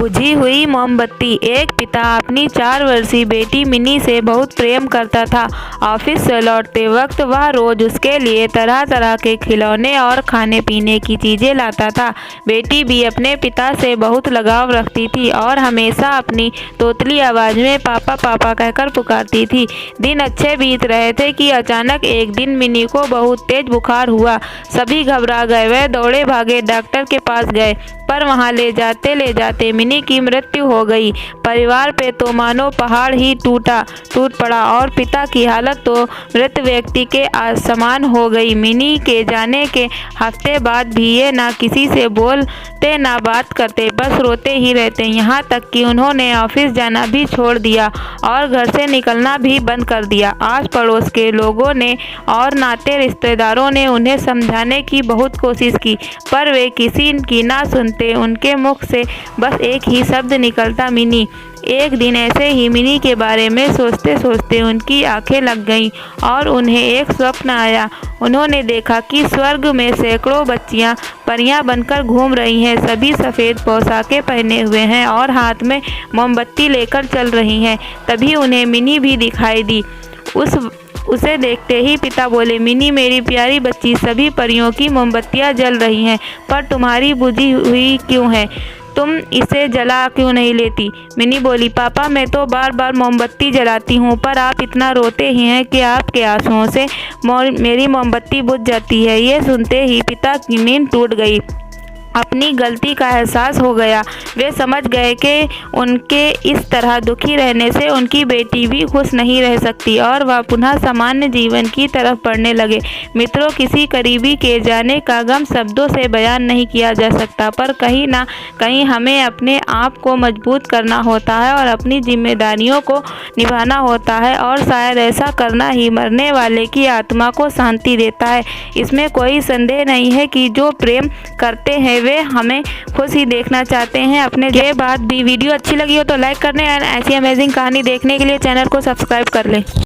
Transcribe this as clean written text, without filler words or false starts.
बुझी हुई मोमबत्ती। एक पिता अपनी 4 वर्षीय बेटी मिनी से बहुत प्रेम करता था। ऑफिस से लौटते वक्त वह रोज उसके लिए तरह तरह के खिलौने और खाने पीने की चीजें लाता था। बेटी भी अपने पिता से बहुत लगाव रखती थी और हमेशा अपनी तोतली आवाज में पापा पापा कहकर पुकारती थी। दिन अच्छे बीत रहे थे कि अचानक एक दिन मिनी को बहुत तेज बुखार हुआ। सभी घबरा गए। वे दौड़े भागे डॉक्टर के पास गए, पर वहां ले जाते मिनी की मृत्यु हो गई। परिवार पे तो मानो पहाड़ ही टूट पड़ा और पिता की हालत तो मृत व्यक्ति के समान हो गई। मिनी के जाने के हफ्ते बाद भी ये ना किसी से बोलते ना बात करते, बस रोते ही रहते। यहाँ तक कि उन्होंने ऑफिस जाना भी छोड़ दिया और घर से निकलना भी बंद कर दिया। आस पड़ोस के लोगों ने और नाते रिश्तेदारों ने उन्हें समझाने की बहुत कोशिश की, पर वे किसी की ना सुनते। उनके मुख से बस एक ही शब्द निकलता, मिनी। एक दिन ऐसे ही मिनी के बारे में सोचते सोचते उनकी आंखें लग गईं और उन्हें एक स्वप्न आया। उन्होंने देखा कि स्वर्ग में सैकड़ों बच्चियां परियां बनकर घूम रही हैं। सभी सफ़ेद पोशाकें पहने हुए हैं और हाथ में मोमबत्ती लेकर चल रही हैं। तभी उन्हें मिनी भी दिखाई दी। उसे देखते ही पिता बोले, मिनी मेरी प्यारी बच्ची, सभी परियों की मोमबत्तियां जल रही हैं, पर तुम्हारी बुझी हुई क्यों है? तुम इसे जला क्यों नहीं लेती? मिनी बोली, पापा मैं तो बार बार मोमबत्ती जलाती हूँ, पर आप इतना रोते ही हैं कि आपके आंसुओं से मेरी मोमबत्ती बुझ जाती है। ये सुनते ही पिता की नींद टूट गई। अपनी गलती का एहसास हो गया। वे समझ गए कि उनके इस तरह दुखी रहने से उनकी बेटी भी खुश नहीं रह सकती और वह पुनः सामान्य जीवन की तरफ बढ़ने लगे। मित्रों, किसी करीबी के जाने का गम शब्दों से बयान नहीं किया जा सकता, पर कहीं ना कहीं हमें अपने आप को मजबूत करना होता है और अपनी जिम्मेदारियों को निभाना होता है, और शायद ऐसा करना ही मरने वाले की आत्मा को शांति देता है। इसमें कोई संदेह नहीं है कि जो प्रेम करते हैं वे हमें खुश ही देखना चाहते हैं अपने के बाद भी। वीडियो अच्छी लगी हो तो लाइक करने और ऐसी अमेजिंग कहानी देखने के लिए चैनल को सब्सक्राइब कर लें।